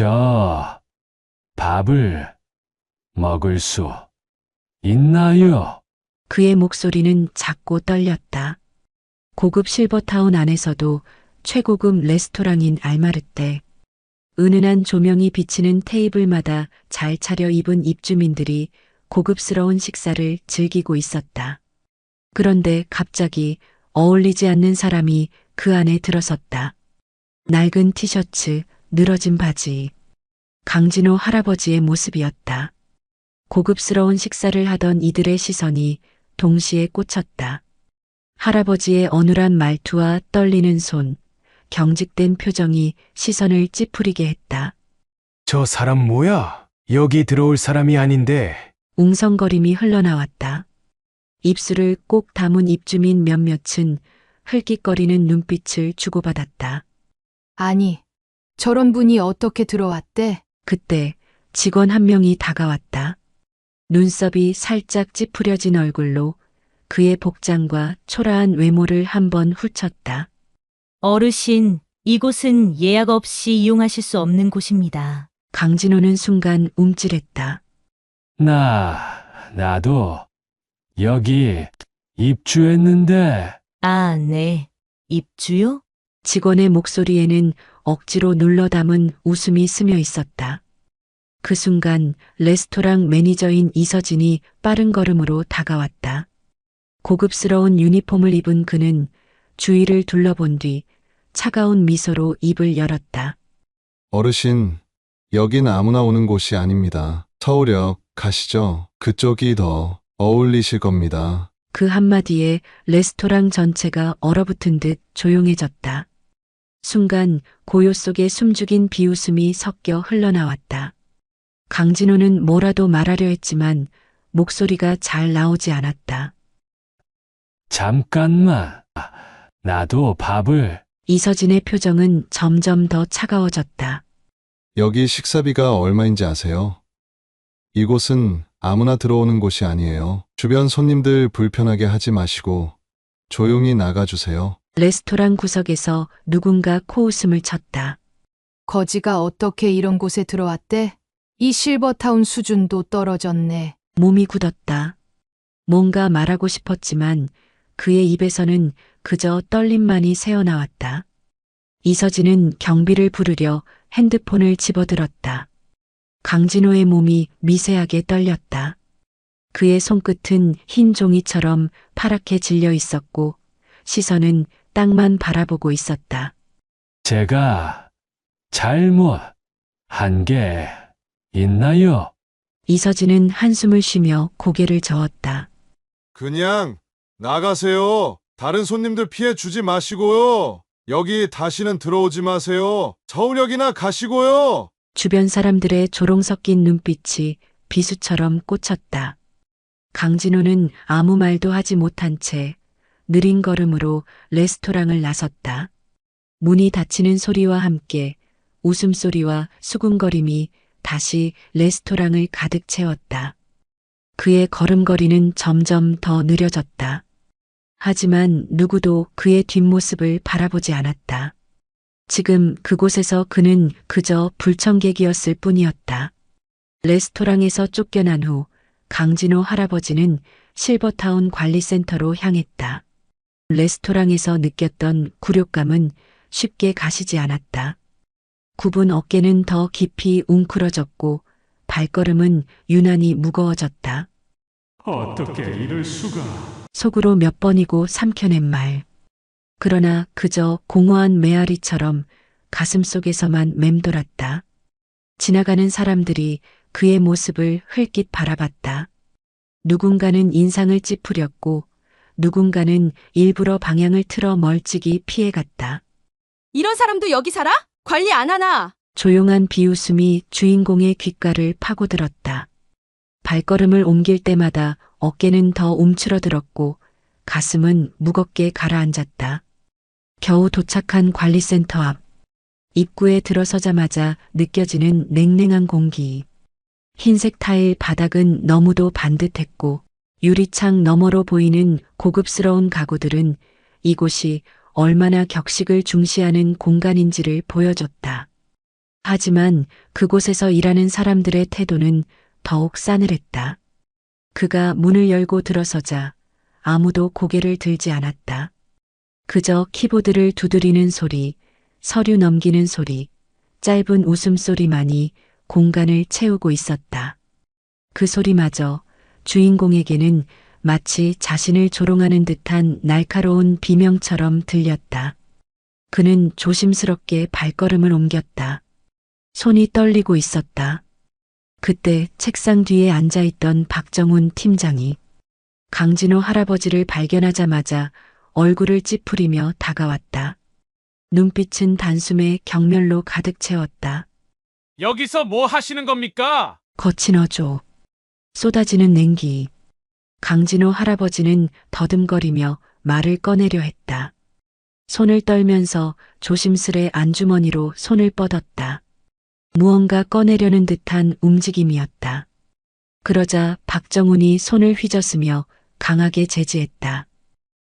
저 밥을 먹을 수 있나요? 그의 목소리는 작고 떨렸다. 고급 실버타운 안에서도 최고급 레스토랑인 알마르떼. 은은한 조명이 비치는 테이블마다 잘 차려입은 입주민들이 고급스러운 식사를 즐기고 있었다. 그런데 갑자기 어울리지 않는 사람이 그 안에 들어섰다. 낡은 티셔츠, 늘어진 바지. 강진호 할아버지의 모습이었다. 고급스러운 식사를 하던 이들의 시선이 동시에 꽂혔다. 할아버지의 어눌한 말투와 떨리는 손, 경직된 표정이 시선을 찌푸리게 했다. 저 사람 뭐야? 여기 들어올 사람이 아닌데. 웅성거림이 흘러나왔다. 입술을 꼭 다문 입주민 몇몇은 흘깃거리는 눈빛을 주고받았다. 아니, 저런 분이 어떻게 들어왔대? 그때 직원 한 명이 다가왔다. 눈썹이 살짝 찌푸려진 얼굴로 그의 복장과 초라한 외모를 한번 훑쳤다. 어르신, 이곳은 예약 없이 이용하실 수 없는 곳입니다. 강진호는 순간 움찔했다. 나도 여기 입주했는데. 아, 네. 입주요? 직원의 목소리에는 억지로 눌러 담은 웃음이 스며 있었다. 그 순간 레스토랑 매니저인 이서진이 빠른 걸음으로 다가왔다. 고급스러운 유니폼을 입은 그는 주위를 둘러본 뒤 차가운 미소로 입을 열었다. 어르신, 여긴 아무나 오는 곳이 아닙니다. 서울역 가시죠. 그쪽이 더 어울리실 겁니다. 그 한마디에 레스토랑 전체가 얼어붙은 듯 조용해졌다. 순간 고요 속에 숨죽인 비웃음이 섞여 흘러나왔다. 강진호는 뭐라도 말하려 했지만 목소리가 잘 나오지 않았다. 잠깐만. 나도 밥을. 이서진의 표정은 점점 더 차가워졌다. 여기 식사비가 얼마인지 아세요? 이곳은 아무나 들어오는 곳이 아니에요. 주변 손님들 불편하게 하지 마시고 조용히 나가주세요. 레스토랑 구석에서 누군가 코웃음을 쳤다. 거지가 어떻게 이런 곳에 들어왔대? 이 실버타운 수준도 떨어졌네. 몸이 굳었다. 뭔가 말하고 싶었지만 그의 입에서는 그저 떨림만이 새어나왔다. 이서진은 경비를 부르려 핸드폰을 집어들었다. 강진호의 몸이 미세하게 떨렸다. 그의 손끝은 흰 종이처럼 파랗게 질려 있었고 시선은 땅만 바라보고 있었다. 제가 잘못 한 게 있나요? 이서진은 한숨을 쉬며 고개를 저었다. 그냥 나가세요. 다른 손님들 피해 주지 마시고요. 여기 다시는 들어오지 마세요. 서울역이나 가시고요. 주변 사람들의 조롱 섞인 눈빛이 비수처럼 꽂혔다. 강진호는 아무 말도 하지 못한 채 느린 걸음으로 레스토랑을 나섰다. 문이 닫히는 소리와 함께 웃음소리와 수군거림이 다시 레스토랑을 가득 채웠다. 그의 걸음걸이는 점점 더 느려졌다. 하지만 누구도 그의 뒷모습을 바라보지 않았다. 지금 그곳에서 그는 그저 불청객이었을 뿐이었다. 레스토랑에서 쫓겨난 후 강진호 할아버지는 실버타운 관리센터로 향했다. 레스토랑에서 느꼈던 굴욕감은 쉽게 가시지 않았다. 굽은 어깨는 더 깊이 웅크러졌고 발걸음은 유난히 무거워졌다. 어떻게 이럴 수가. 속으로 몇 번이고 삼켜낸 말. 그러나 그저 공허한 메아리처럼 가슴속에서만 맴돌았다. 지나가는 사람들이 그의 모습을 흘낏 바라봤다. 누군가는 인상을 찌푸렸고 누군가는 일부러 방향을 틀어 멀찍이 피해갔다. 이런 사람도 여기 살아? 관리 안 하나? 조용한 비웃음이 주인공의 귓가를 파고들었다. 발걸음을 옮길 때마다 어깨는 더 움츠러들었고 가슴은 무겁게 가라앉았다. 겨우 도착한 관리센터 앞. 입구에 들어서자마자 느껴지는 냉랭한 공기. 흰색 타일 바닥은 너무도 반듯했고 유리창 너머로 보이는 고급스러운 가구들은 이곳이 얼마나 격식을 중시하는 공간인지를 보여줬다. 하지만 그곳에서 일하는 사람들의 태도는 더욱 싸늘했다. 그가 문을 열고 들어서자 아무도 고개를 들지 않았다. 그저 키보드를 두드리는 소리, 서류 넘기는 소리, 짧은 웃음소리만이 공간을 채우고 있었다. 그 소리마저 주인공에게는 마치 자신을 조롱하는 듯한 날카로운 비명처럼 들렸다. 그는 조심스럽게 발걸음을 옮겼다. 손이 떨리고 있었다. 그때 책상 뒤에 앉아있던 박정훈 팀장이 강진호 할아버지를 발견하자마자 얼굴을 찌푸리며 다가왔다. 눈빛은 단숨에 경멸로 가득 채웠다. 여기서 뭐 하시는 겁니까? 거친 어조, 쏟아지는 냉기. 강진호 할아버지는 더듬거리며 말을 꺼내려 했다. 손을 떨면서 조심스레 안주머니로 손을 뻗었다. 무언가 꺼내려는 듯한 움직임이었다. 그러자 박정훈이 손을 휘저으며 강하게 제지했다.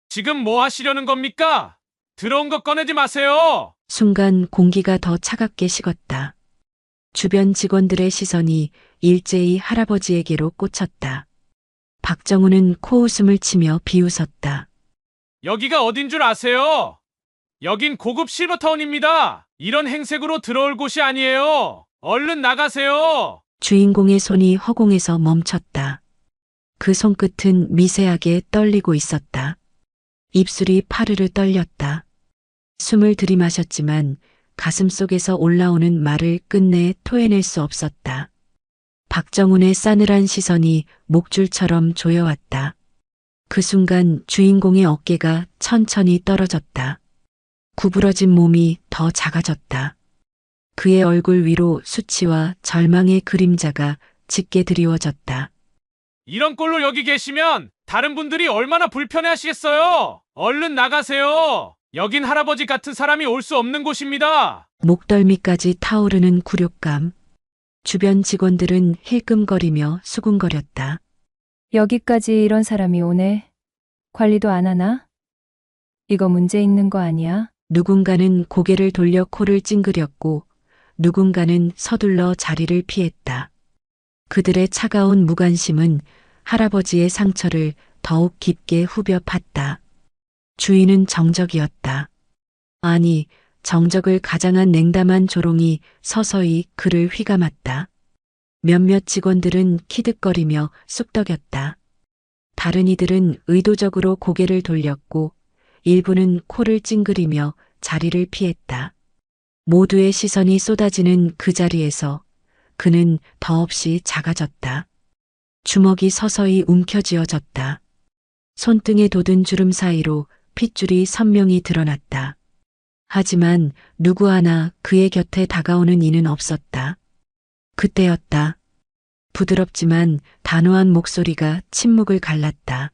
지금 뭐 하시려는 겁니까? 들어온 거 꺼내지 마세요. 순간 공기가 더 차갑게 식었다. 주변 직원들의 시선이 일제히 할아버지에게로 꽂혔다. 박정훈은 코웃음을 치며 비웃었다. 여기가 어딘 줄 아세요? 여긴 고급 실버타운입니다. 이런 행색으로 들어올 곳이 아니에요. 얼른 나가세요. 주인공의 손이 허공에서 멈췄다. 그 손끝은 미세하게 떨리고 있었다. 입술이 파르르 떨렸다. 숨을 들이마셨지만 가슴 속에서 올라오는 말을 끝내 토해낼 수 없었다. 박정훈의 싸늘한 시선이 목줄처럼 조여왔다. 그 순간 주인공의 어깨가 천천히 떨어졌다. 구부러진 몸이 더 작아졌다. 그의 얼굴 위로 수치와 절망의 그림자가 짙게 드리워졌다. 이런 꼴로 여기 계시면 다른 분들이 얼마나 불편해하시겠어요. 얼른 나가세요. 여긴 할아버지 같은 사람이 올 수 없는 곳입니다. 목덜미까지 타오르는 굴욕감. 주변 직원들은 힐끔거리며 수군거렸다. 여기까지 이런 사람이 오네. 관리도 안 하나? 이거 문제 있는 거 아니야? 누군가는 고개를 돌려 코를 찡그렸고 누군가는 서둘러 자리를 피했다. 그들의 차가운 무관심은 할아버지의 상처를 더욱 깊게 후벼 팠다. 주인은 정적이었다. 아니, 정적을 가장한 냉담한 조롱이 서서히 그를 휘감았다. 몇몇 직원들은 키득거리며 쑥덕였다. 다른 이들은 의도적으로 고개를 돌렸고 일부는 코를 찡그리며 자리를 피했다. 모두의 시선이 쏟아지는 그 자리에서 그는 더없이 작아졌다. 주먹이 서서히 움켜쥐어졌다. 손등에 돋은 주름 사이로 핏줄이 선명히 드러났다. 하지만 누구 하나 그의 곁에 다가오는 이는 없었다. 그때였다. 부드럽지만 단호한 목소리가 침묵을 갈랐다.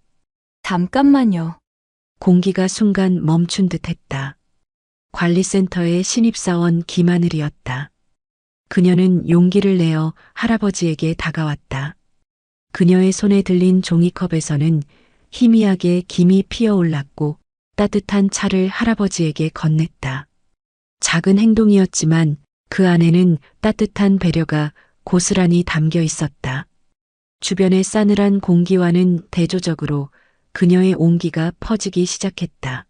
잠깐만요. 공기가 순간 멈춘 듯했다. 관리센터의 신입사원 김하늘이었다. 그녀는 용기를 내어 할아버지에게 다가왔다. 그녀의 손에 들린 종이컵에서는 희미하게 김이 피어올랐고 따뜻한 차를 할아버지에게 건넸다. 작은 행동이었지만 그 안에는 따뜻한 배려가 고스란히 담겨 있었다. 주변의 싸늘한 공기와는 대조적으로 그녀의 온기가 퍼지기 시작했다.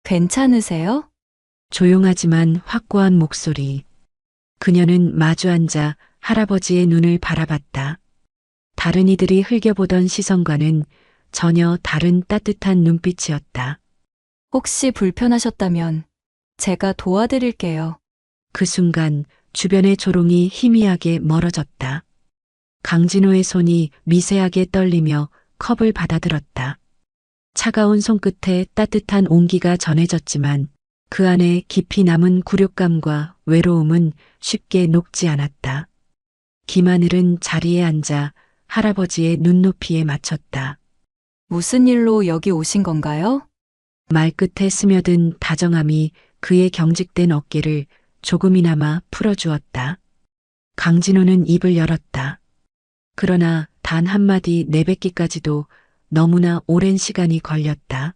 괜찮으세요? 조용하지만 확고한 목소리. 그녀는 마주 앉아 할아버지의 눈을 바라봤다. 다른 이들이 흘겨보던 시선과는 전혀 다른 따뜻한 눈빛이었다. 혹시 불편하셨다면 제가 도와드릴게요. 그 순간 주변의 조롱이 희미하게 멀어졌다. 강진호의 손이 미세하게 떨리며 컵을 받아들었다. 차가운 손끝에 따뜻한 온기가 전해졌지만 그 안에 깊이 남은 굴욕감과 외로움은 쉽게 녹지 않았다. 김하늘은 자리에 앉아 할아버지의 눈높이에 맞췄다. 무슨 일로 여기 오신 건가요? 말끝에 스며든 다정함이 그의 경직된 어깨를 조금이나마 풀어주었다. 강진호는 입을 열었다. 그러나 단 한마디 내뱉기까지도 너무나 오랜 시간이 걸렸다.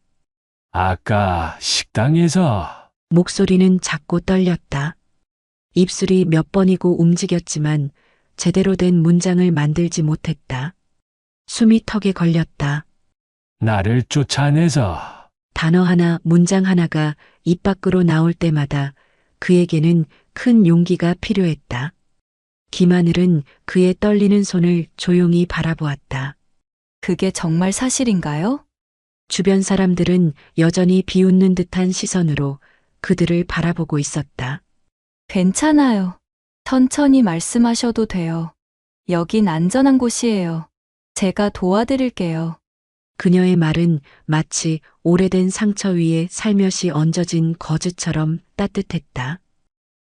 아까 식당에서 목소리는 작고 떨렸다. 입술이 몇 번이고 움직였지만 제대로 된 문장을 만들지 못했다. 숨이 턱에 걸렸다. 나를 쫓아내서 단어 하나, 문장 하나가 입 밖으로 나올 때마다 그에게는 큰 용기가 필요했다. 김하늘은 그의 떨리는 손을 조용히 바라보았다. 그게 정말 사실인가요? 주변 사람들은 여전히 비웃는 듯한 시선으로 그들을 바라보고 있었다. 괜찮아요. 천천히 말씀하셔도 돼요. 여긴 안전한 곳이에요. 제가 도와드릴게요. 그녀의 말은 마치 오래된 상처 위에 살며시 얹어진 거즈처럼 따뜻했다.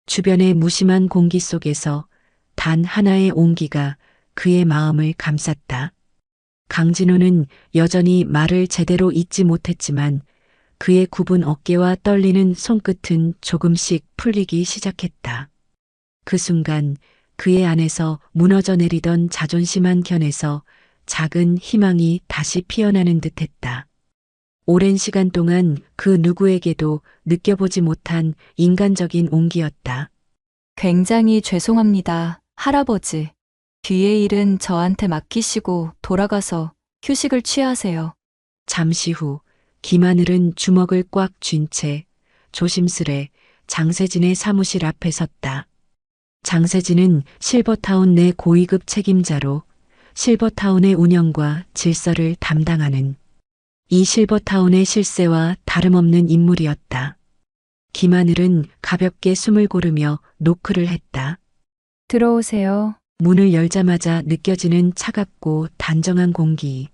주변의 무심한 공기 속에서 단 하나의 온기가 그의 마음을 감쌌다. 강진호는 여전히 말을 제대로 잇지 못했지만 그의 굽은 어깨와 떨리는 손끝은 조금씩 풀리기 시작했다. 그 순간 그의 안에서 무너져 내리던 자존심 한 켠에서 작은 희망이 다시 피어나는 듯했다. 오랜 시간 동안 그 누구에게도 느껴보지 못한 인간적인 온기였다. 굉장히 죄송합니다, 할아버지. 뒤의 일은 저한테 맡기시고 돌아가서 휴식을 취하세요. 잠시 후 김하늘은 주먹을 꽉 쥔 채 조심스레 장세진의 사무실 앞에 섰다. 장세진은 실버타운 내 고위급 책임자로 실버타운의 운영과 질서를 담당하는 이 실버타운의 실세와 다름없는 인물이었다. 김하늘은 가볍게 숨을 고르며 노크를 했다. 들어오세요. 문을 열자마자 느껴지는 차갑고 단정한 공기.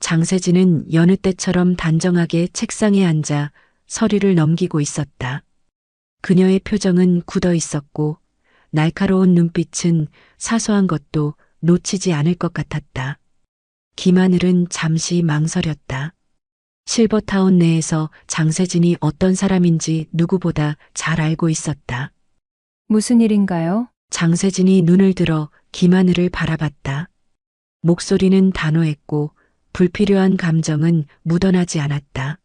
장세진은 여느 때처럼 단정하게 책상에 앉아 서류를 넘기고 있었다. 그녀의 표정은 굳어 있었고 날카로운 눈빛은 사소한 것도 놓치지 않을 것 같았다. 김하늘은 잠시 망설였다. 실버타운 내에서 장세진이 어떤 사람인지 누구보다 잘 알고 있었다. 무슨 일인가요? 장세진이 눈을 들어 김하늘을 바라봤다. 목소리는 단호했고 불필요한 감정은 묻어나지 않았다.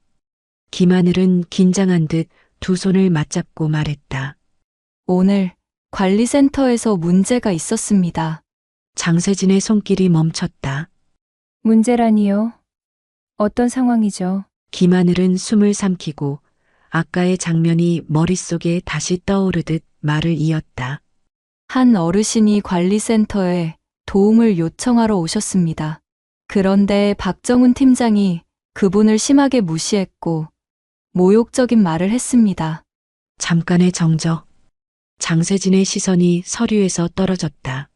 김하늘은 긴장한 듯 두 손을 맞잡고 말했다. 오늘 관리센터에서 문제가 있었습니다. 장세진의 손길이 멈췄다. 문제라니요? 어떤 상황이죠? 김하늘은 숨을 삼키고 아까의 장면이 머릿속에 다시 떠오르듯 말을 이었다. 한 어르신이 관리센터에 도움을 요청하러 오셨습니다. 그런데 박정훈 팀장이 그분을 심하게 무시했고 모욕적인 말을 했습니다. 잠깐의 정적. 장세진의 시선이 서류에서 떨어졌다.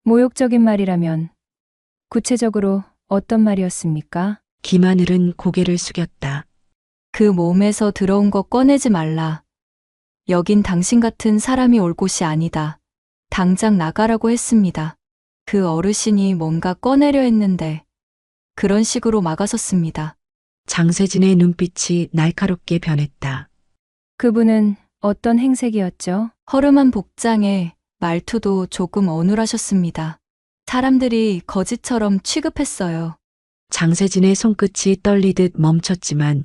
모욕적인 말이라면 구체적으로 어떤 말이었습니까? 김하늘은 고개를 숙였다. 그 몸에서 들어온 거 꺼내지 말라. 여긴 당신 같은 사람이 올 곳이 아니다. 당장 나가라고 했습니다. 그 어르신이 뭔가 꺼내려 했는데 그런 식으로 막아섰습니다. 장세진의 눈빛이 날카롭게 변했다. 그분은 어떤 행색이었죠? 허름한 복장에 말투도 조금 어눌하셨습니다. 사람들이 거지처럼 취급했어요. 장세진의 손끝이 떨리듯 멈췄지만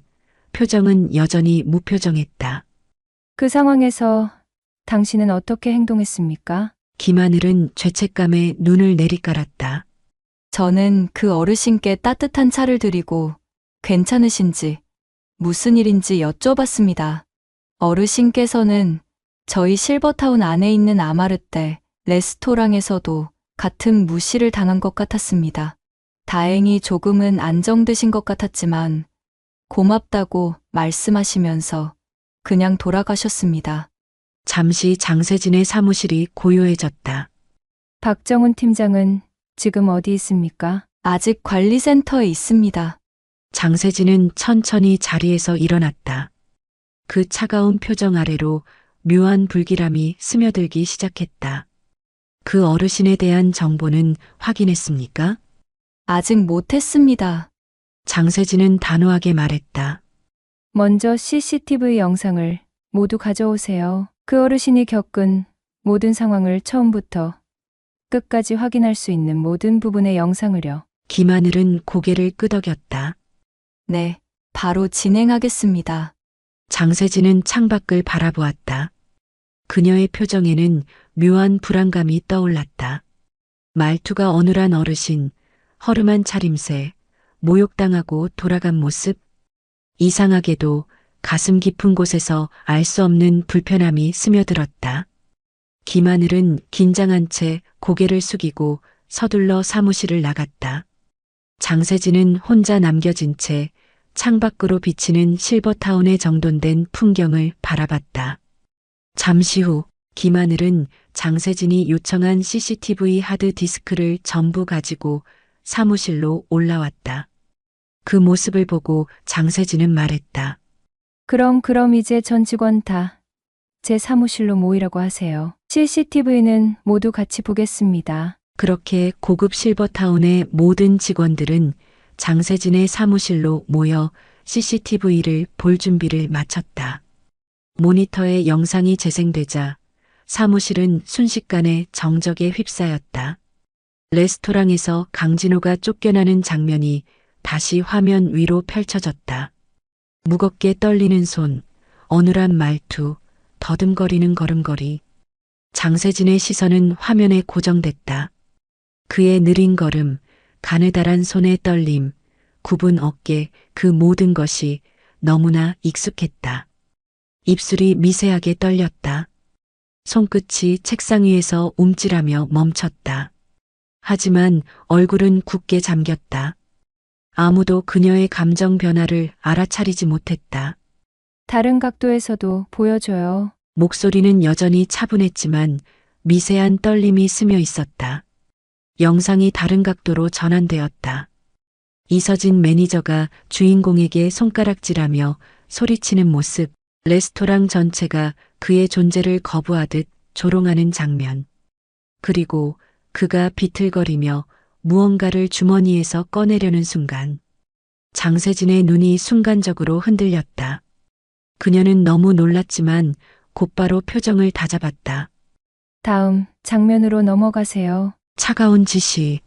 표정은 여전히 무표정했다. 그 상황에서 당신은 어떻게 행동했습니까? 김하늘은 죄책감에 눈을 내리깔았다. 저는 그 어르신께 따뜻한 차를 드리고 괜찮으신지 무슨 일인지 여쭤봤습니다. 어르신께서는 저희 실버타운 안에 있는 아마르떼 레스토랑에서도 같은 무시를 당한 것 같았습니다. 다행히 조금은 안정되신 것 같았지만 고맙다고 말씀하시면서 그냥 돌아가셨습니다. 잠시 장세진의 사무실이 고요해졌다. 박정훈 팀장은 지금 어디 있습니까? 아직 관리센터에 있습니다. 장세진은 천천히 자리에서 일어났다. 그 차가운 표정 아래로 묘한 불길함이 스며들기 시작했다. 그 어르신에 대한 정보는 확인했습니까? 아직 못했습니다. 장세진은 단호하게 말했다. 먼저 CCTV 영상을 모두 가져오세요. 그 어르신이 겪은 모든 상황을 처음부터 끝까지 확인할 수 있는 모든 부분의 영상을요. 김하늘은 고개를 끄덕였다. 네, 바로 진행하겠습니다. 장세진은 창밖을 바라보았다. 그녀의 표정에는 묘한 불안감이 떠올랐다. 말투가 어눌한 어르신, 허름한 차림새, 모욕당하고 돌아간 모습. 이상하게도 가슴 깊은 곳에서 알 수 없는 불편함이 스며들었다. 김하늘은 긴장한 채 고개를 숙이고 서둘러 사무실을 나갔다. 장세진은 혼자 남겨진 채 창밖으로 비치는 실버타운에 정돈된 풍경을 바라봤다. 잠시 후 김하늘은 장세진이 요청한 CCTV 하드 디스크를 전부 가지고 사무실로 올라왔다. 그 모습을 보고 장세진은 말했다. 그럼 이제 전 직원 다 제 사무실로 모이라고 하세요. CCTV는 모두 같이 보겠습니다. 그렇게 고급 실버타운의 모든 직원들은 장세진의 사무실로 모여 CCTV를 볼 준비를 마쳤다. 모니터에 영상이 재생되자 사무실은 순식간에 정적에 휩싸였다. 레스토랑에서 강진호가 쫓겨나는 장면이 다시 화면 위로 펼쳐졌다. 무겁게 떨리는 손, 어눌한 말투, 더듬거리는 걸음걸이. 장세진의 시선은 화면에 고정됐다. 그의 느린 걸음, 가느다란 손의 떨림, 굽은 어깨, 그 모든 것이 너무나 익숙했다. 입술이 미세하게 떨렸다. 손끝이 책상 위에서 움찔하며 멈췄다. 하지만 얼굴은 굳게 잠겼다. 아무도 그녀의 감정 변화를 알아차리지 못했다. 다른 각도에서도 보여줘요. 목소리는 여전히 차분했지만 미세한 떨림이 스며 있었다. 영상이 다른 각도로 전환되었다. 이서진 매니저가 주인공에게 손가락질하며 소리치는 모습, 레스토랑 전체가 그의 존재를 거부하듯 조롱하는 장면. 그리고 그가 비틀거리며 무언가를 주머니에서 꺼내려는 순간, 장세진의 눈이 순간적으로 흔들렸다. 그녀는 너무 놀랐지만 곧바로 표정을 다잡았다. 다음 장면으로 넘어가세요. 차가운 지시.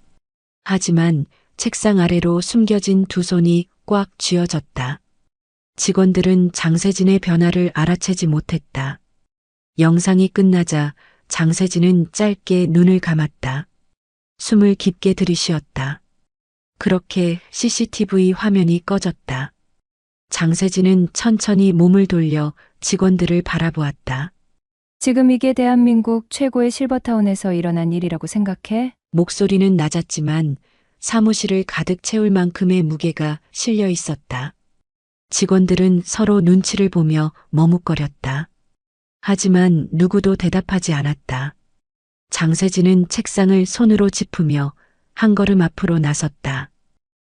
하지만 책상 아래로 숨겨진 두 손이 꽉 쥐어졌다. 직원들은 장세진의 변화를 알아채지 못했다. 영상이 끝나자 장세진은 짧게 눈을 감았다. 숨을 깊게 들이쉬었다. 그렇게 CCTV 화면이 꺼졌다. 장세진은 천천히 몸을 돌려 직원들을 바라보았다. 지금 이게 대한민국 최고의 실버타운에서 일어난 일이라고 생각해? 목소리는 낮았지만 사무실을 가득 채울 만큼의 무게가 실려 있었다. 직원들은 서로 눈치를 보며 머뭇거렸다. 하지만 누구도 대답하지 않았다. 장세진은 책상을 손으로 짚으며 한 걸음 앞으로 나섰다.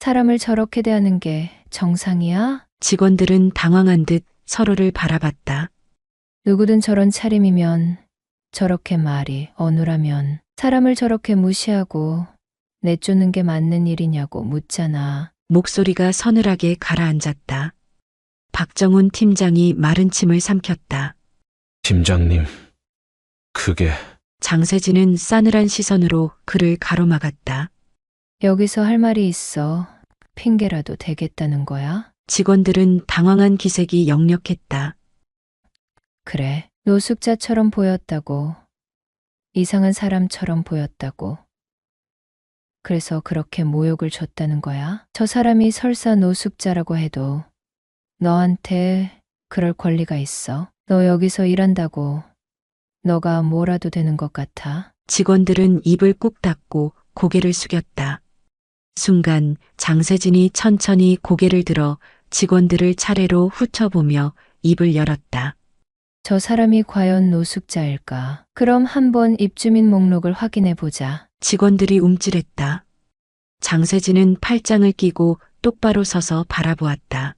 사람을 저렇게 대하는 게 정상이야? 직원들은 당황한 듯 서로를 바라봤다. 누구든 저런 차림이면, 저렇게 말이 어눌하면, 사람을 저렇게 무시하고 내쫓는 게 맞는 일이냐고 묻잖아. 목소리가 서늘하게 가라앉았다. 박정훈 팀장이 마른 침을 삼켰다. 팀장님, 그게 장세진은 싸늘한 시선으로 그를 가로막았다. 여기서 할 말이 있어. 핑계라도 대겠다는 거야? 직원들은 당황한 기색이 역력했다. 그래, 노숙자처럼 보였다고. 이상한 사람처럼 보였다고. 그래서 그렇게 모욕을 줬다는 거야? 저 사람이 설사 노숙자라고 해도 너한테 그럴 권리가 있어? 너 여기서 일한다고 너가 뭐라도 되는 것 같아? 직원들은 입을 꾹 닫고 고개를 숙였다. 순간 장세진이 천천히 고개를 들어 직원들을 차례로 훑어보며 입을 열었다. 저 사람이 과연 노숙자일까? 그럼 한번 입주민 목록을 확인해 보자. 직원들이 움찔했다. 장세진은 팔짱을 끼고 똑바로 서서 바라보았다.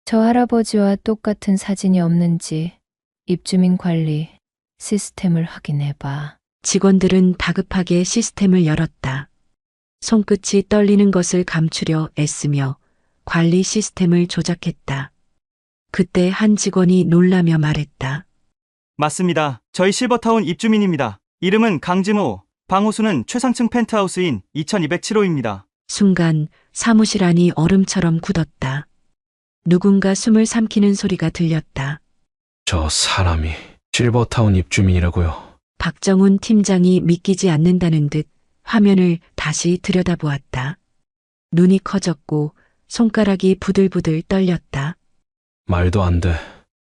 저 할아버지와 똑같은 사진이 없는지 입주민 관리 시스템을 확인해 봐. 직원들은 다급하게 시스템을 열었다. 손끝이 떨리는 것을 감추려 애쓰며 관리 시스템을 조작했다. 그때 한 직원이 놀라며 말했다. 맞습니다. 저희 실버타운 입주민입니다. 이름은 강진호, 방호수는 최상층 펜트하우스인 2207호입니다. 순간 사무실 안이 얼음처럼 굳었다. 누군가 숨을 삼키는 소리가 들렸다. 저 사람이 실버타운 입주민이라고요. 박정훈 팀장이 믿기지 않는다는 듯 화면을 다시 들여다보았다. 눈이 커졌고 손가락이 부들부들 떨렸다. 말도 안 돼.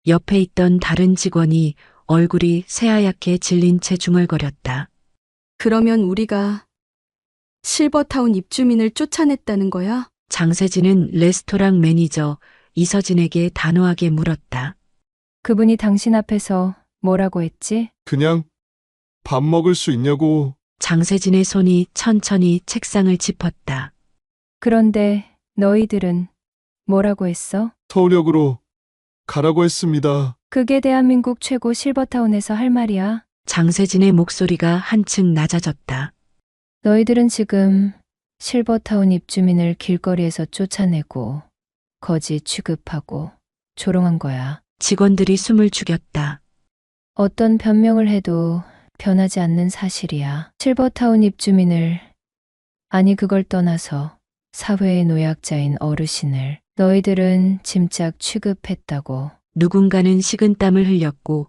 옆에 있던 다른 직원이 얼굴이 새하얗게 질린 채 중얼거렸다. 그러면 우리가 실버타운 입주민을 쫓아냈다는 거야? 장세진은 레스토랑 매니저 이서진에게 단호하게 물었다. 그분이 당신 앞에서 뭐라고 했지? 그냥 밥 먹을 수 있냐고. 장세진의 손이 천천히 책상을 짚었다. 그런데 너희들은 뭐라고 했어? 서울역으로 가라고 했습니다. 그게 대한민국 최고 실버타운에서 할 말이야. 장세진의 목소리가 한층 낮아졌다. 너희들은 지금 실버타운 입주민을 길거리에서 쫓아내고 거지 취급하고 조롱한 거야. 직원들이 숨을 죽였다. 어떤 변명을 해도 변하지 않는 사실이야. 실버타운 입주민을, 아니 그걸 떠나서 사회의 노약자인 어르신을 너희들은 짐짝 취급했다고. 누군가는 식은땀을 흘렸고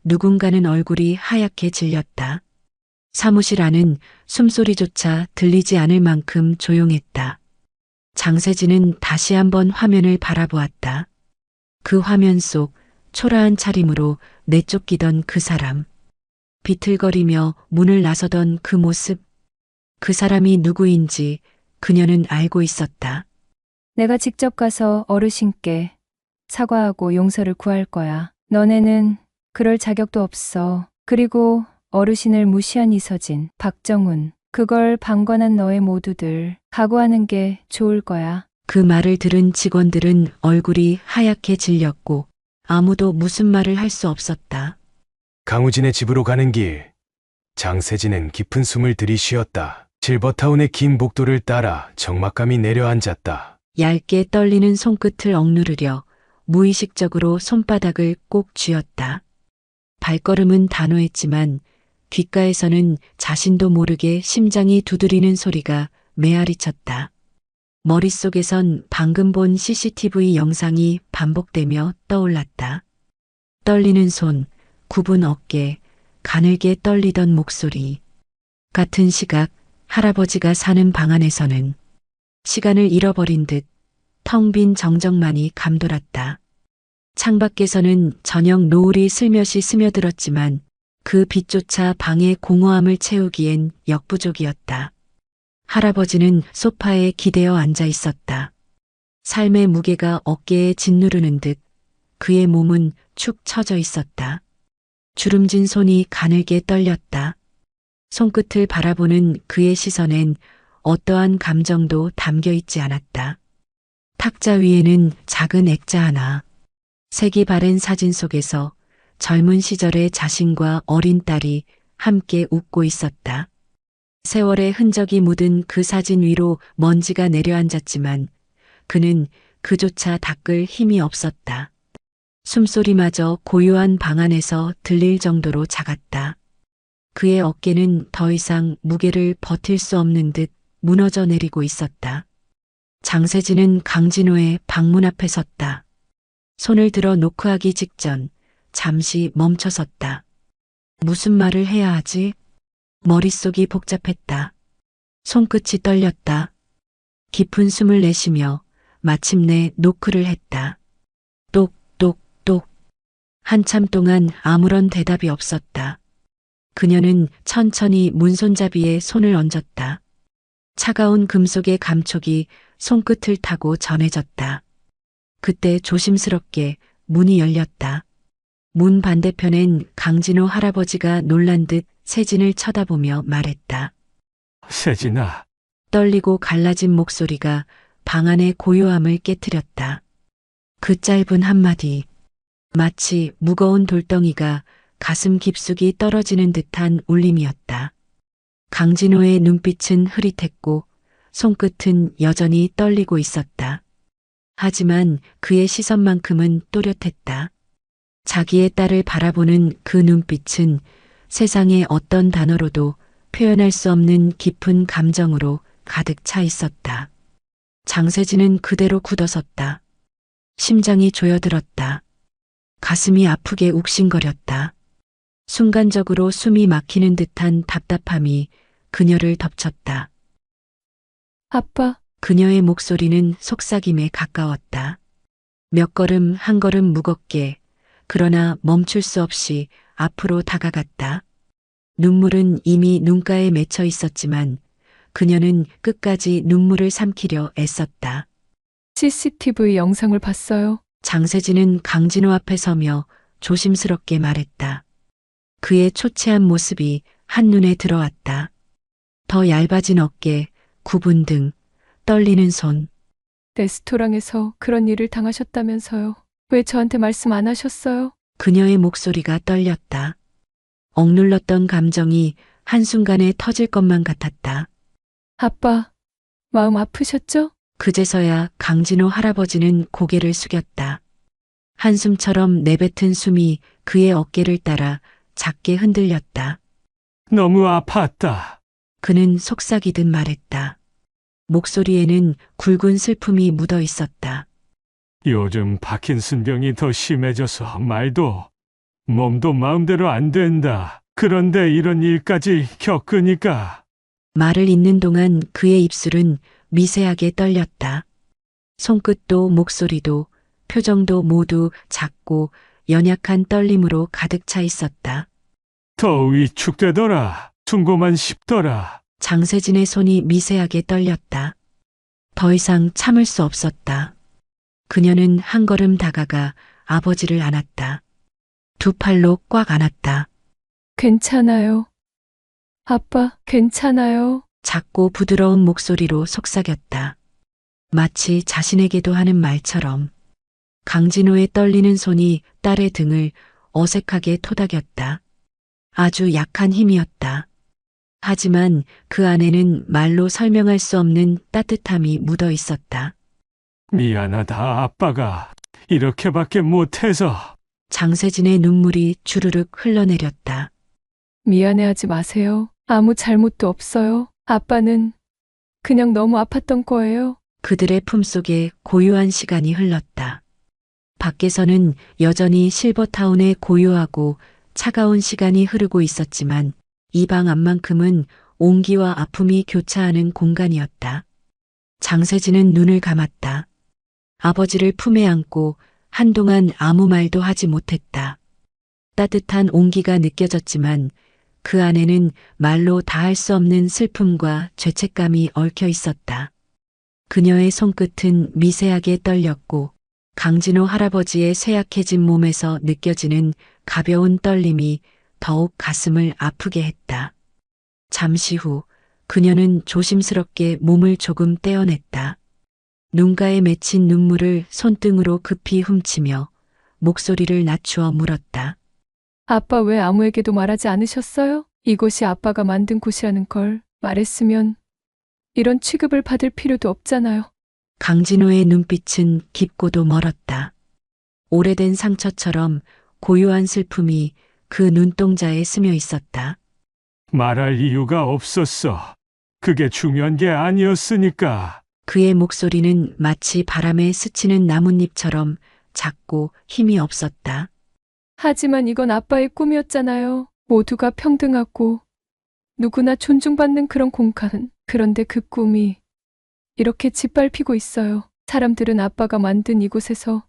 누군가는 얼굴이 하얗게 질렸다. 사무실 안은 숨소리조차 들리지 않을 만큼 조용했다. 장세진은 다시 한번 화면을 바라보았다. 그 화면 속 초라한 차림으로 내쫓기던 그 사람. 비틀거리며 문을 나서던 그 모습. 그 사람이 누구인지 그녀는 알고 있었다. 내가 직접 가서 어르신께 사과하고 용서를 구할 거야. 너네는 그럴 자격도 없어. 그리고 어르신을 무시한 이서진, 박정훈, 그걸 방관한 너의 모두들 각오하는 게 좋을 거야. 그 말을 들은 직원들은 얼굴이 하얗게 질렸고 아무도 무슨 말을 할 수 없었다. 강우진의 집으로 가는 길. 장세진은 깊은 숨을 들이쉬었다. 실버타운의 긴 복도를 따라 적막감이 내려앉았다. 얇게 떨리는 손끝을 억누르려 무의식적으로 손바닥을 꼭 쥐었다. 발걸음은 단호했지만 귓가에서는 자신도 모르게 심장이 두드리는 소리가 메아리쳤다. 머릿속에선 방금 본 CCTV 영상이 반복되며 떠올랐다. 떨리는 손, 굽은 어깨, 가늘게 떨리던 목소리. 같은 시각 할아버지가 사는 방 안에서는 시간을 잃어버린 듯 텅 빈 정적만이 감돌았다. 창밖에서는 저녁 노을이 슬며시 스며들었지만 그 빛조차 방의 공허함을 채우기엔 역부족이었다. 할아버지는 소파에 기대어 앉아 있었다. 삶의 무게가 어깨에 짓누르는 듯 그의 몸은 축 처져 있었다. 주름진 손이 가늘게 떨렸다. 손끝을 바라보는 그의 시선엔 어떠한 감정도 담겨 있지 않았다. 탁자 위에는 작은 액자 하나. 색이 바랜 사진 속에서 젊은 시절의 자신과 어린 딸이 함께 웃고 있었다. 세월의 흔적이 묻은 그 사진 위로 먼지가 내려앉았지만 그는 그조차 닦을 힘이 없었다. 숨소리마저 고요한 방 안에서 들릴 정도로 작았다. 그의 어깨는 더 이상 무게를 버틸 수 없는 듯 무너져 내리고 있었다. 장세진은 강진호의 방문 앞에 섰다. 손을 들어 노크하기 직전 잠시 멈춰섰다. 무슨 말을 해야 하지? 머릿속이 복잡했다. 손끝이 떨렸다. 깊은 숨을 내쉬며 마침내 노크를 했다. 똑똑똑. 한참 동안 아무런 대답이 없었다. 그녀는 천천히 문손잡이에 손을 얹었다. 차가운 금속의 감촉이 손끝을 타고 전해졌다. 그때 조심스럽게 문이 열렸다. 문 반대편엔 강진호 할아버지가 놀란 듯 세진을 쳐다보며 말했다. 세진아. 떨리고 갈라진 목소리가 방 안의 고요함을 깨트렸다. 그 짧은 한마디. 마치 무거운 돌덩이가 가슴 깊숙이 떨어지는 듯한 울림이었다. 강진호의 눈빛은 흐릿했고 손끝은 여전히 떨리고 있었다. 하지만 그의 시선만큼은 또렷했다. 자기의 딸을 바라보는 그 눈빛은 세상의 어떤 단어로도 표현할 수 없는 깊은 감정으로 가득 차 있었다. 장세진은 그대로 굳어섰다. 심장이 조여들었다. 가슴이 아프게 욱신거렸다. 순간적으로 숨이 막히는 듯한 답답함이 그녀를 덮쳤다. 아빠, 그녀의 목소리는 속삭임에 가까웠다. 몇 걸음 한 걸음 무겁게, 그러나 멈출 수 없이 앞으로 다가갔다. 눈물은 이미 눈가에 맺혀 있었지만 그녀는 끝까지 눈물을 삼키려 애썼다. CCTV 영상을 봤어요. 장세진은 강진호 앞에 서며 조심스럽게 말했다. 그의 초췌한 모습이 한눈에 들어왔다. 더 얇아진 어깨, 굽은 등, 떨리는 손. 레스토랑에서 그런 일을 당하셨다면서요. 왜 저한테 말씀 안 하셨어요? 그녀의 목소리가 떨렸다. 억눌렀던 감정이 한순간에 터질 것만 같았다. 아빠, 마음 아프셨죠? 그제서야 강진호 할아버지는 고개를 숙였다. 한숨처럼 내뱉은 숨이 그의 어깨를 따라 작게 흔들렸다. 너무 아팠다. 그는 속삭이듯 말했다. 목소리에는 굵은 슬픔이 묻어 있었다. 요즘 파킨슨병이 더 심해져서 말도 몸도 마음대로 안 된다. 그런데 이런 일까지 겪으니까. 말을 잇는 동안 그의 입술은 미세하게 떨렸다. 손끝도 목소리도 표정도 모두 작고 연약한 떨림으로 가득 차 있었다. 더 위축되더라. 충고만 싶더라. 장세진의 손이 미세하게 떨렸다. 더 이상 참을 수 없었다. 그녀는 한 걸음 다가가 아버지를 안았다. 두 팔로 꽉 안았다. 괜찮아요. 아빠, 괜찮아요. 작고 부드러운 목소리로 속삭였다. 마치 자신에게도 하는 말처럼. 강진호의 떨리는 손이 딸의 등을 어색하게 토닥였다. 아주 약한 힘이었다. 하지만 그 안에는 말로 설명할 수 없는 따뜻함이 묻어 있었다. 미안하다, 아빠가 이렇게밖에 못해서. 장세진의 눈물이 주르륵 흘러내렸다. 미안해하지 마세요. 아무 잘못도 없어요. 아빠는 그냥 너무 아팠던 거예요. 그들의 품속에 고요한 시간이 흘렀다. 밖에서는 여전히 실버타운의 고요하고 차가운 시간이 흐르고 있었지만 이 방 안만큼은 온기와 아픔이 교차하는 공간이었다. 장세진은 눈을 감았다. 아버지를 품에 안고 한동안 아무 말도 하지 못했다. 따뜻한 온기가 느껴졌지만 그 안에는 말로 다할 수 없는 슬픔과 죄책감이 얽혀 있었다. 그녀의 손끝은 미세하게 떨렸고 강진호 할아버지의 쇠약해진 몸에서 느껴지는 가벼운 떨림이 더욱 가슴을 아프게 했다. 잠시 후 그녀는 조심스럽게 몸을 조금 떼어냈다. 눈가에 맺힌 눈물을 손등으로 급히 훔치며 목소리를 낮추어 물었다. 아빠 왜 아무에게도 말하지 않으셨어요? 이곳이 아빠가 만든 곳이라는 걸 말했으면 이런 취급을 받을 필요도 없잖아요. 강진호의 눈빛은 깊고도 멀었다. 오래된 상처처럼 고요한 슬픔이 그 눈동자에 스며 있었다. 말할 이유가 없었어. 그게 중요한 게 아니었으니까. 그의 목소리는 마치 바람에 스치는 나뭇잎처럼 작고 힘이 없었다. 하지만 이건 아빠의 꿈이었잖아요. 모두가 평등하고 누구나 존중받는 그런 공간. 그런데 그 꿈이 이렇게 짓밟히고 있어요. 사람들은 아빠가 만든 이곳에서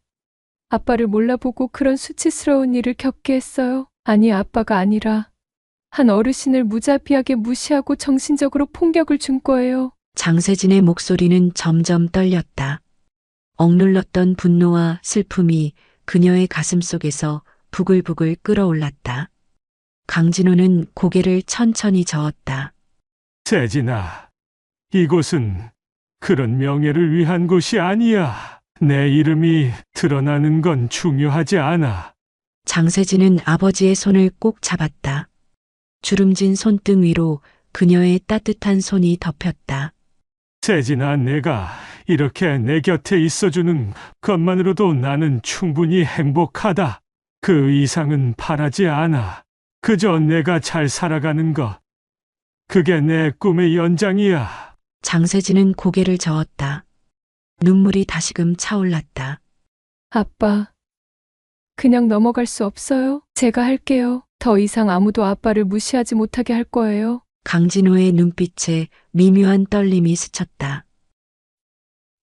아빠를 몰라보고 그런 수치스러운 일을 겪게 했어요. 아니, 아빠가 아니라 한 어르신을 무자비하게 무시하고 정신적으로 폭력을 준 거예요. 장세진의 목소리는 점점 떨렸다. 억눌렀던 분노와 슬픔이 그녀의 가슴 속에서 부글부글 끓어올랐다. 강진호는 고개를 천천히 저었다. 세진아, 이곳은 그런 명예를 위한 곳이 아니야. 내 이름이 드러나는 건 중요하지 않아. 장세진은 아버지의 손을 꼭 잡았다. 주름진 손등 위로 그녀의 따뜻한 손이 덮였다. 세진아, 내가 이렇게 내 곁에 있어주는 것만으로도 나는 충분히 행복하다. 그 이상은 바라지 않아. 그저 내가 잘 살아가는 것. 그게 내 꿈의 연장이야. 장세진은 고개를 저었다. 눈물이 다시금 차올랐다. 아빠, 그냥 넘어갈 수 없어요? 제가 할게요. 더 이상 아무도 아빠를 무시하지 못하게 할 거예요. 강진호의 눈빛에 미묘한 떨림이 스쳤다.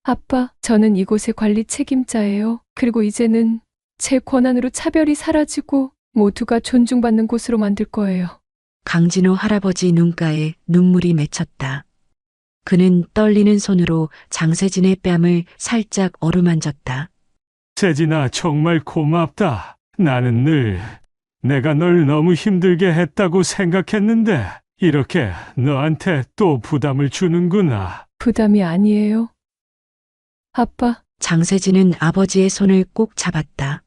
아빠, 저는 이곳의 관리 책임자예요. 그리고 이제는 제 권한으로 차별이 사라지고 모두가 존중받는 곳으로 만들 거예요. 강진호 할아버지 눈가에 눈물이 맺혔다. 그는 떨리는 손으로 장세진의 뺨을 살짝 어루만졌다. 세진아, 정말 고맙다. 나는 늘 내가 널 너무 힘들게 했다고 생각했는데 이렇게 너한테 또 부담을 주는구나. 부담이 아니에요. 아빠, 장세진은 아버지의 손을 꼭 잡았다.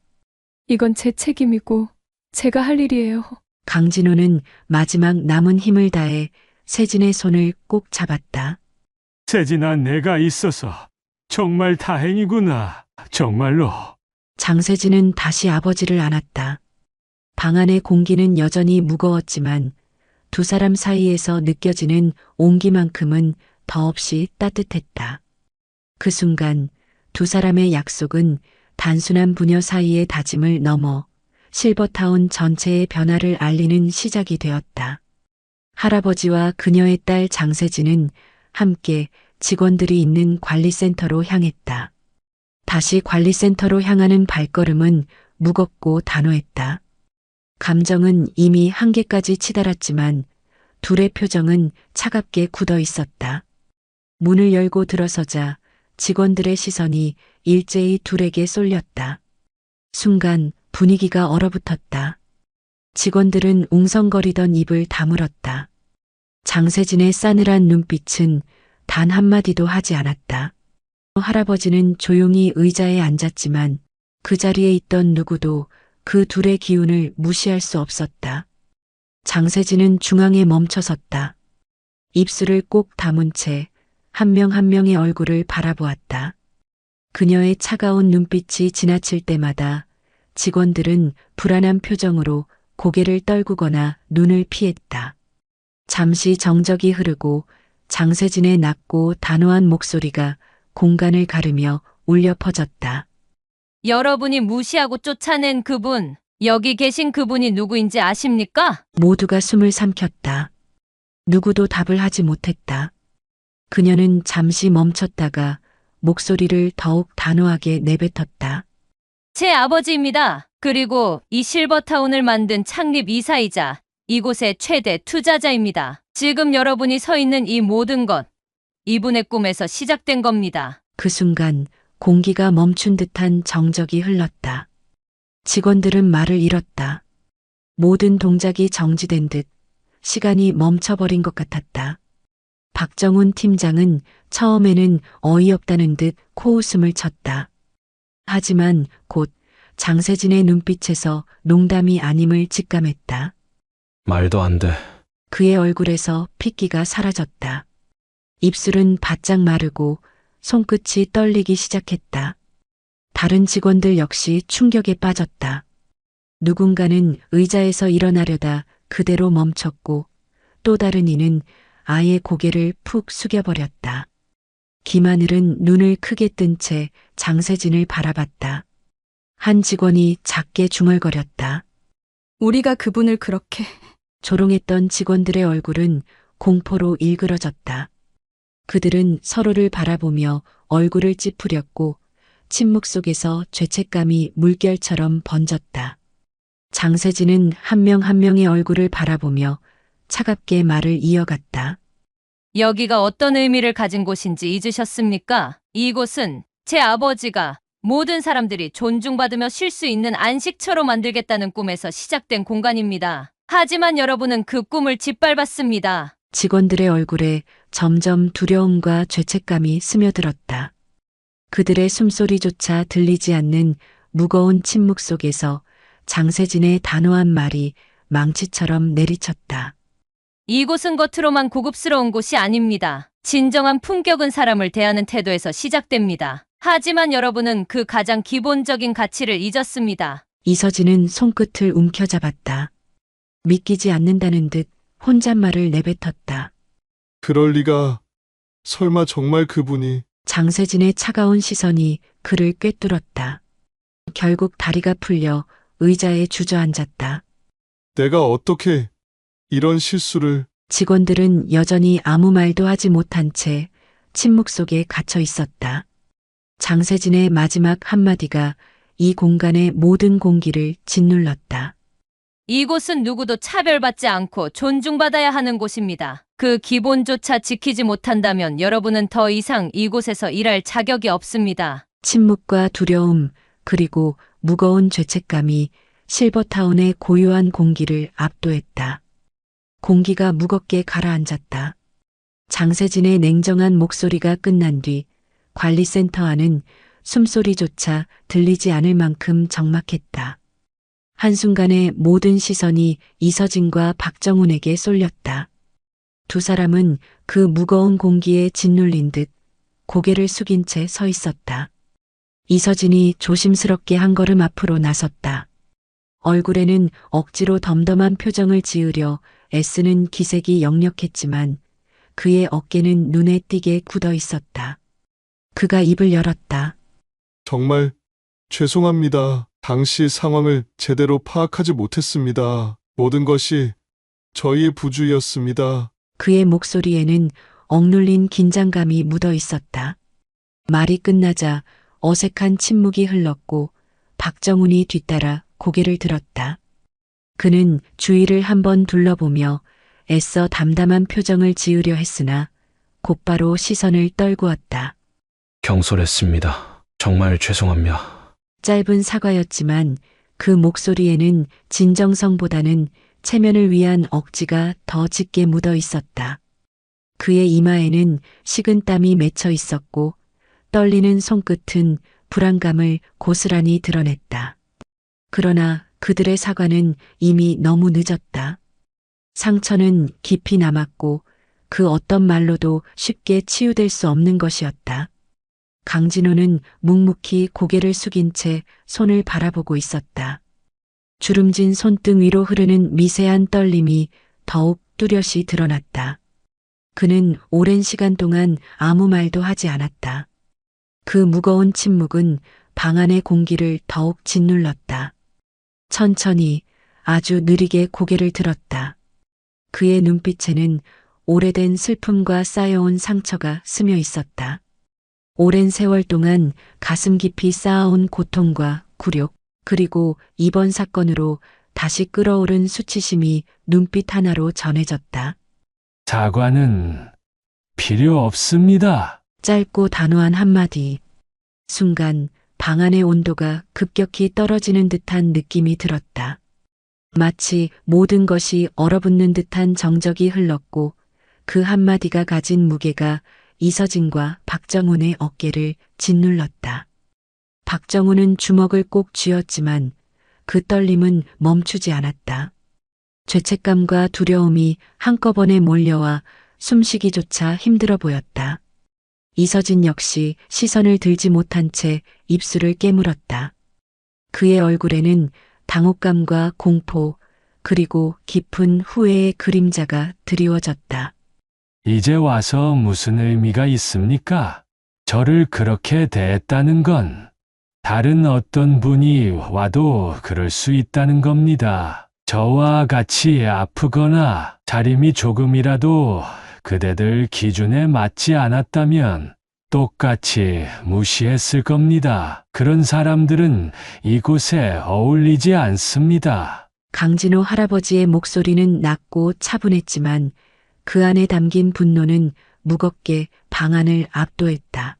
이건 제 책임이고 제가 할 일이에요. 강진호는 마지막 남은 힘을 다해 세진의 손을 꼭 잡았다. 세진아, 내가 있어서 정말 다행이구나. 정말로. 장세진은 다시 아버지를 안았다. 방 안의 공기는 여전히 무거웠지만 두 사람 사이에서 느껴지는 온기만큼은 더없이 따뜻했다. 그 순간 두 사람의 약속은 단순한 부녀 사이의 다짐을 넘어 실버타운 전체의 변화를 알리는 시작이 되었다. 할아버지와 그녀의 딸 장세진은 함께 직원들이 있는 관리센터로 향했다. 다시 관리센터로 향하는 발걸음은 무겁고 단호했다. 감정은 이미 한계까지 치달았지만 둘의 표정은 차갑게 굳어 있었다. 문을 열고 들어서자 직원들의 시선이 일제히 둘에게 쏠렸다. 순간 분위기가 얼어붙었다. 직원들은 웅성거리던 입을 다물었다. 장세진의 싸늘한 눈빛은 단 한마디도 하지 않았다. 할아버지는 조용히 의자에 앉았지만 그 자리에 있던 누구도 그 둘의 기운을 무시할 수 없었다. 장세진은 중앙에 멈춰섰다. 입술을 꼭 다문 채 한 명 한 명의 얼굴을 바라보았다. 그녀의 차가운 눈빛이 지나칠 때마다 직원들은 불안한 표정으로 고개를 떨구거나 눈을 피했다. 잠시 정적이 흐르고 장세진의 낮고 단호한 목소리가 공간을 가르며 울려 퍼졌다. 여러분이 무시하고 쫓아낸 그분, 여기 계신 그분이 누구인지 아십니까? 모두가 숨을 삼켰다. 누구도 답을 하지 못했다. 그녀는 잠시 멈췄다가 목소리를 더욱 단호하게 내뱉었다. 제 아버지입니다. 그리고 이 실버타운을 만든 창립 이사이자 이곳의 최대 투자자입니다. 지금 여러분이 서 있는 이 모든 것, 이분의 꿈에서 시작된 겁니다. 그 순간 공기가 멈춘 듯한 정적이 흘렀다. 직원들은 말을 잃었다. 모든 동작이 정지된 듯 시간이 멈춰버린 것 같았다. 박정훈 팀장은 처음에는 어이없다는 듯 코웃음을 쳤다. 하지만 곧 장세진의 눈빛에서 농담이 아님을 직감했다. 말도 안 돼. 그의 얼굴에서 핏기가 사라졌다. 입술은 바짝 마르고 손끝이 떨리기 시작했다. 다른 직원들 역시 충격에 빠졌다. 누군가는 의자에서 일어나려다 그대로 멈췄고 또 다른 이는 아예 고개를 푹 숙여버렸다. 김하늘은 눈을 크게 뜬 채 장세진을 바라봤다. 한 직원이 작게 중얼거렸다. 우리가 그분을 그렇게. 조롱했던 직원들의 얼굴은 공포로 일그러졌다. 그들은 서로를 바라보며 얼굴을 찌푸렸고 침묵 속에서 죄책감이 물결처럼 번졌다. 장세진은 한 명 한 명의 얼굴을 바라보며 차갑게 말을 이어갔다. 여기가 어떤 의미를 가진 곳인지 잊으셨습니까? 이곳은 제 아버지가 모든 사람들이 존중받으며 쉴 수 있는 안식처로 만들겠다는 꿈에서 시작된 공간입니다. 하지만 여러분은 그 꿈을 짓밟았습니다. 직원들의 얼굴에 점점 두려움과 죄책감이 스며들었다. 그들의 숨소리조차 들리지 않는 무거운 침묵 속에서 장세진의 단호한 말이 망치처럼 내리쳤다. 이곳은 겉으로만 고급스러운 곳이 아닙니다. 진정한 품격은 사람을 대하는 태도에서 시작됩니다. 하지만 여러분은 그 가장 기본적인 가치를 잊었습니다. 이서진은 손끝을 움켜잡았다. 믿기지 않는다는 듯 혼잣말을 내뱉었다. 그럴 리가. 설마 정말 그분이. 장세진의 차가운 시선이 그를 꿰뚫었다. 결국 다리가 풀려 의자에 주저앉았다. 내가 어떻게 이런 실수를... 직원들은 여전히 아무 말도 하지 못한 채 침묵 속에 갇혀 있었다. 장세진의 마지막 한마디가 이 공간의 모든 공기를 짓눌렀다. 이곳은 누구도 차별받지 않고 존중받아야 하는 곳입니다. 그 기본조차 지키지 못한다면 여러분은 더 이상 이곳에서 일할 자격이 없습니다. 침묵과 두려움, 그리고 무거운 죄책감이 실버타운의 고요한 공기를 압도했다. 공기가 무겁게 가라앉았다. 장세진의 냉정한 목소리가 끝난 뒤 관리센터 안은 숨소리조차 들리지 않을 만큼 적막했다. 한순간에 모든 시선이 이서진과 박정훈에게 쏠렸다. 두 사람은 그 무거운 공기에 짓눌린 듯 고개를 숙인 채 서 있었다. 이서진이 조심스럽게 한 걸음 앞으로 나섰다. 얼굴에는 억지로 덤덤한 표정을 지으려 애쓰는 기색이 역력했지만 그의 어깨는 눈에 띄게 굳어 있었다. 그가 입을 열었다. 정말 죄송합니다. 당시 상황을 제대로 파악하지 못했습니다. 모든 것이 저희의 부주의였습니다. 그의 목소리에는 억눌린 긴장감이 묻어 있었다. 말이 끝나자 어색한 침묵이 흘렀고 박정훈이 뒤따라 고개를 들었다. 그는 주위를 한번 둘러보며 애써 담담한 표정을 지으려 했으나 곧바로 시선을 떨구었다. 경솔했습니다. 정말 죄송합니다. 짧은 사과였지만 그 목소리에는 진정성보다는 체면을 위한 억지가 더 짙게 묻어 있었다. 그의 이마에는 식은땀이 맺혀 있었고 떨리는 손끝은 불안감을 고스란히 드러냈다. 그러나 그들의 사과는 이미 너무 늦었다. 상처는 깊이 남았고 그 어떤 말로도 쉽게 치유될 수 없는 것이었다. 강진호는 묵묵히 고개를 숙인 채 손을 바라보고 있었다. 주름진 손등 위로 흐르는 미세한 떨림이 더욱 뚜렷이 드러났다. 그는 오랜 시간 동안 아무 말도 하지 않았다. 그 무거운 침묵은 방 안의 공기를 더욱 짓눌렀다. 천천히 아주 느리게 고개를 들었다. 그의 눈빛에는 오래된 슬픔과 쌓여온 상처가 스며 있었다. 오랜 세월 동안 가슴 깊이 쌓아온 고통과 굴욕, 그리고 이번 사건으로 다시 끓어오른 수치심이 눈빛 하나로 전해졌다. 사과는 필요 없습니다. 짧고 단호한 한마디. 순간 방 안의 온도가 급격히 떨어지는 듯한 느낌이 들었다. 마치 모든 것이 얼어붙는 듯한 정적이 흘렀고 그 한마디가 가진 무게가 이서진과 박정훈의 어깨를 짓눌렀다. 박정훈은 주먹을 꼭 쥐었지만 그 떨림은 멈추지 않았다. 죄책감과 두려움이 한꺼번에 몰려와 숨쉬기조차 힘들어 보였다. 이서진 역시 시선을 들지 못한 채 입술을 깨물었다. 그의 얼굴에는 당혹감과 공포, 그리고 깊은 후회의 그림자가 드리워졌다. 이제 와서 무슨 의미가 있습니까? 저를 그렇게 대했다는 건 다른 어떤 분이 와도 그럴 수 있다는 겁니다. 저와 같이 아프거나 차림이 조금이라도 그대들 기준에 맞지 않았다면 똑같이 무시했을 겁니다. 그런 사람들은 이곳에 어울리지 않습니다. 강진호 할아버지의 목소리는 낮고 차분했지만 그 안에 담긴 분노는 무겁게 방 안을 압도했다.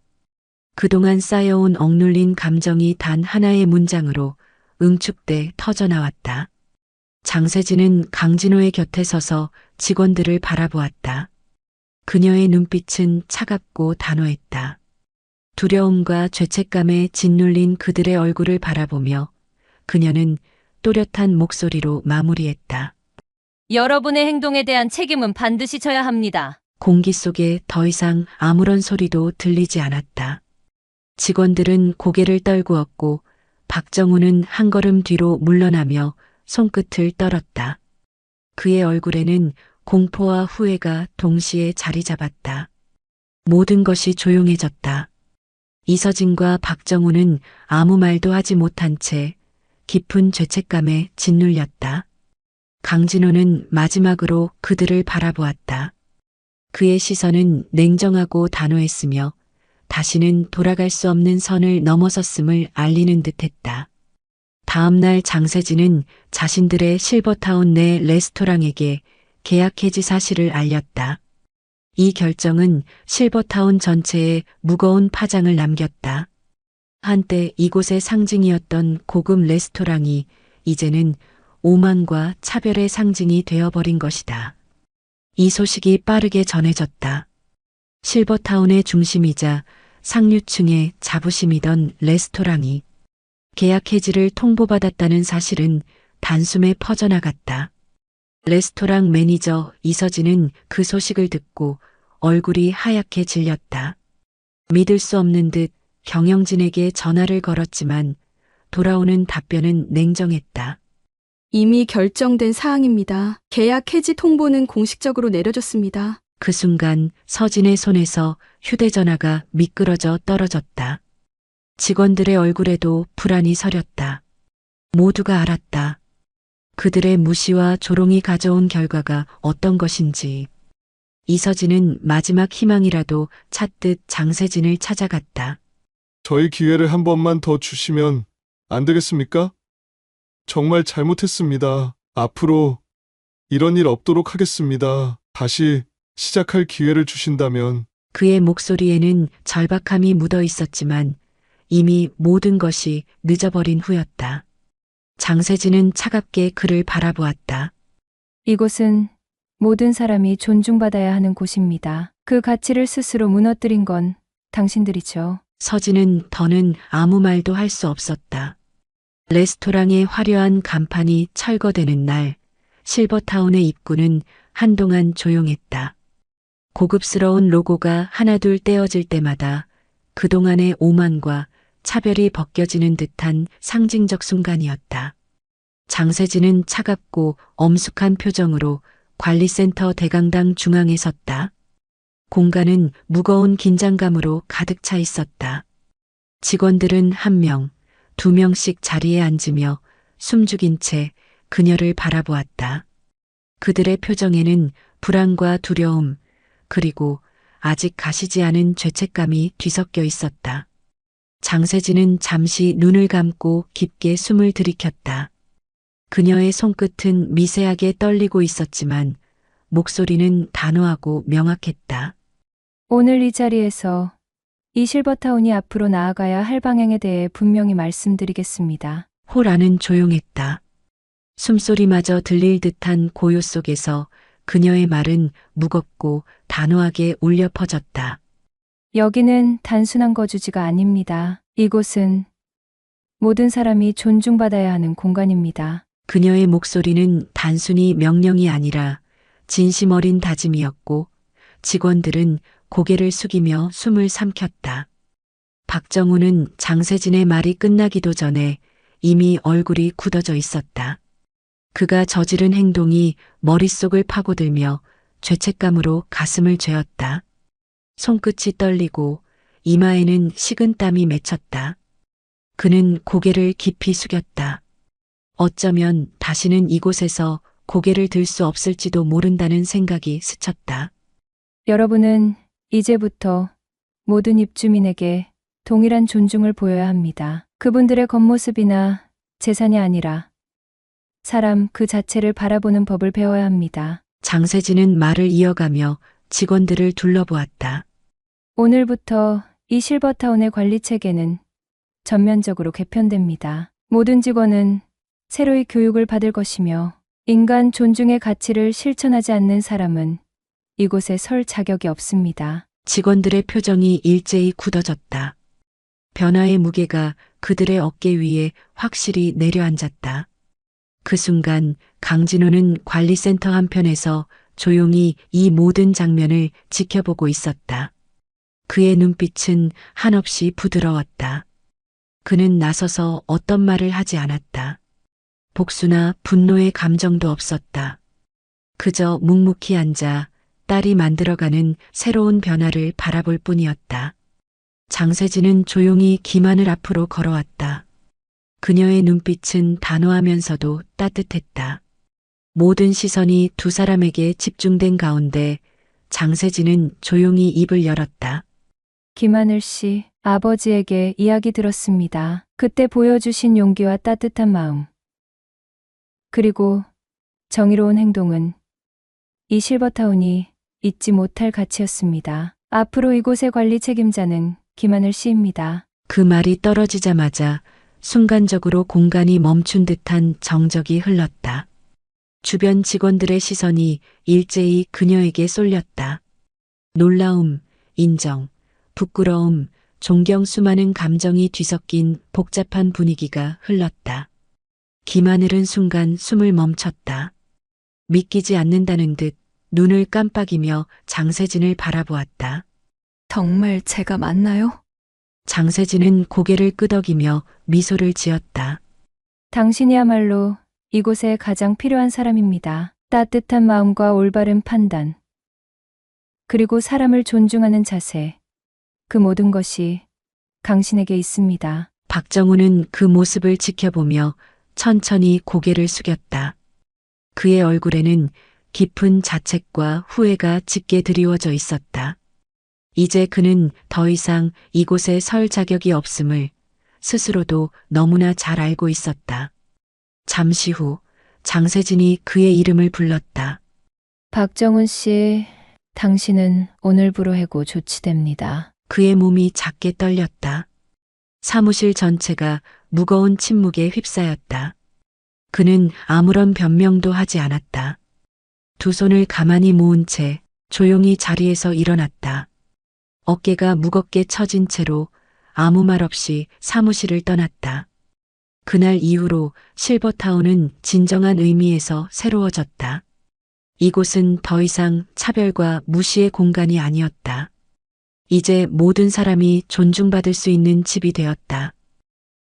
그동안 쌓여온 억눌린 감정이 단 하나의 문장으로 응축돼 터져나왔다. 장세진은 강진호의 곁에 서서 직원들을 바라보았다. 그녀의 눈빛은 차갑고 단호했다. 두려움과 죄책감에 짓눌린 그들의 얼굴을 바라보며 그녀는 또렷한 목소리로 마무리했다. 여러분의 행동에 대한 책임은 반드시 져야 합니다. 공기 속에 더 이상 아무런 소리도 들리지 않았다. 직원들은 고개를 떨구었고 박정훈은 한 걸음 뒤로 물러나며 손끝을 떨었다. 그의 얼굴에는 공포와 후회가 동시에 자리 잡았다. 모든 것이 조용해졌다. 이서진과 박정훈은 아무 말도 하지 못한 채 깊은 죄책감에 짓눌렸다. 강진호는 마지막으로 그들을 바라보았다. 그의 시선은 냉정하고 단호했으며 다시는 돌아갈 수 없는 선을 넘어섰음을 알리는 듯했다. 다음 날 장세진은 자신들의 실버타운 내 레스토랑에게 계약 해지 사실을 알렸다. 이 결정은 실버타운 전체에 무거운 파장을 남겼다. 한때 이곳의 상징이었던 고급 레스토랑이 이제는 오만과 차별의 상징이 되어버린 것이다. 이 소식이 빠르게 전해졌다. 실버타운의 중심이자 상류층의 자부심이던 레스토랑이 계약 해지를 통보받았다는 사실은 단숨에 퍼져나갔다. 레스토랑 매니저 이서진은 그 소식을 듣고 얼굴이 하얗게 질렸다. 믿을 수 없는 듯 경영진에게 전화를 걸었지만 돌아오는 답변은 냉정했다. 이미 결정된 사항입니다. 계약 해지 통보는 공식적으로 내려졌습니다. 그 순간 서진의 손에서 휴대전화가 미끄러져 떨어졌다. 직원들의 얼굴에도 불안이 서렸다. 모두가 알았다. 그들의 무시와 조롱이 가져온 결과가 어떤 것인지. 이서진은 마지막 희망이라도 찾듯 장세진을 찾아갔다. 저희 기회를 한 번만 더 주시면 안 되겠습니까? 정말 잘못했습니다. 앞으로 이런 일 없도록 하겠습니다. 다시 시작할 기회를 주신다면. 그의 목소리에는 절박함이 묻어 있었지만 이미 모든 것이 늦어버린 후였다. 장세진은 차갑게 그를 바라보았다. 이곳은 모든 사람이 존중받아야 하는 곳입니다. 그 가치를 스스로 무너뜨린 건 당신들이죠. 서진은 더는 아무 말도 할 수 없었다. 레스토랑의 화려한 간판이 철거되는 날, 실버타운의 입구는 한동안 조용했다. 고급스러운 로고가 하나둘 떼어질 때마다 그동안의 오만과 차별이 벗겨지는 듯한 상징적 순간이었다. 장세진은 차갑고 엄숙한 표정으로 관리센터 대강당 중앙에 섰다. 공간은 무거운 긴장감으로 가득 차 있었다. 직원들은 한 명, 두 명씩 자리에 앉으며 숨죽인 채 그녀를 바라보았다. 그들의 표정에는 불안과 두려움, 그리고 아직 가시지 않은 죄책감이 뒤섞여 있었다. 장세진은 잠시 눈을 감고 깊게 숨을 들이켰다. 그녀의 손끝은 미세하게 떨리고 있었지만 목소리는 단호하고 명확했다. 오늘 이 자리에서 이 실버타운이 앞으로 나아가야 할 방향에 대해 분명히 말씀드리겠습니다. 홀 안은 조용했다. 숨소리마저 들릴 듯한 고요 속에서 그녀의 말은 무겁고 단호하게 울려 퍼졌다. 여기는 단순한 거주지가 아닙니다. 이곳은 모든 사람이 존중받아야 하는 공간입니다. 그녀의 목소리는 단순히 명령이 아니라 진심 어린 다짐이었고 직원들은 고개를 숙이며 숨을 삼켰다. 박정우는 장세진의 말이 끝나기도 전에 이미 얼굴이 굳어져 있었다. 그가 저지른 행동이 머릿속을 파고들며 죄책감으로 가슴을 죄었다. 손끝이 떨리고 이마에는 식은땀이 맺혔다. 그는 고개를 깊이 숙였다. 어쩌면 다시는 이곳에서 고개를 들 수 없을지도 모른다는 생각이 스쳤다. 여러분은 이제부터 모든 입주민에게 동일한 존중을 보여야 합니다. 그분들의 겉모습이나 재산이 아니라 사람 그 자체를 바라보는 법을 배워야 합니다. 장세진은 말을 이어가며 직원들을 둘러보았다. 오늘부터 이 실버타운의 관리 체계는 전면적으로 개편됩니다. 모든 직원은 새로이 교육을 받을 것이며 인간 존중의 가치를 실천하지 않는 사람은 이곳에 설 자격이 없습니다. 직원들의 표정이 일제히 굳어졌다. 변화의 무게가 그들의 어깨 위에 확실히 내려앉았다. 그 순간 강진호는 관리센터 한편에서 조용히 이 모든 장면을 지켜보고 있었다. 그의 눈빛은 한없이 부드러웠다. 그는 나서서 어떤 말을 하지 않았다. 복수나 분노의 감정도 없었다. 그저 묵묵히 앉아 딸이 만들어가는 새로운 변화를 바라볼 뿐이었다. 장세진은 조용히 기만을 앞으로 걸어왔다. 그녀의 눈빛은 단호하면서도 따뜻했다. 모든 시선이 두 사람에게 집중된 가운데 장세진은 조용히 입을 열었다. 김하늘 씨, 아버지에게 이야기 들었습니다. 그때 보여주신 용기와 따뜻한 마음. 그리고 정의로운 행동은 이 실버타운이 잊지 못할 가치였습니다. 앞으로 이곳의 관리 책임자는 김하늘 씨입니다. 그 말이 떨어지자마자 순간적으로 공간이 멈춘 듯한 정적이 흘렀다. 주변 직원들의 시선이 일제히 그녀에게 쏠렸다. 놀라움, 인정, 부끄러움, 존경 수많은 감정이 뒤섞인 복잡한 분위기가 흘렀다. 김하늘은 순간 숨을 멈췄다. 믿기지 않는다는 듯 눈을 깜빡이며 장세진을 바라보았다. 정말 제가 맞나요? 장세진은 고개를 끄덕이며 미소를 지었다. 당신이야말로 이곳에 가장 필요한 사람입니다. 따뜻한 마음과 올바른 판단. 그리고 사람을 존중하는 자세. 그 모든 것이 당신에게 있습니다. 박정우는 그 모습을 지켜보며 천천히 고개를 숙였다. 그의 얼굴에는 깊은 자책과 후회가 짙게 드리워져 있었다. 이제 그는 더 이상 이곳에 설 자격이 없음을 스스로도 너무나 잘 알고 있었다. 잠시 후 장세진이 그의 이름을 불렀다. 박정훈 씨, 당신은 오늘부로 해고 조치됩니다. 그의 몸이 작게 떨렸다. 사무실 전체가 무거운 침묵에 휩싸였다. 그는 아무런 변명도 하지 않았다. 두 손을 가만히 모은 채 조용히 자리에서 일어났다. 어깨가 무겁게 처진 채로 아무 말 없이 사무실을 떠났다. 그날 이후로 실버타운은 진정한 의미에서 새로워졌다. 이곳은 더 이상 차별과 무시의 공간이 아니었다. 이제 모든 사람이 존중받을 수 있는 집이 되었다.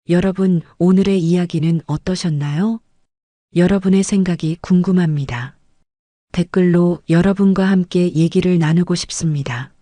여러분, 오늘의 이야기는 어떠셨나요? 여러분의 생각이 궁금합니다. 댓글로 여러분과 함께 얘기를 나누고 싶습니다.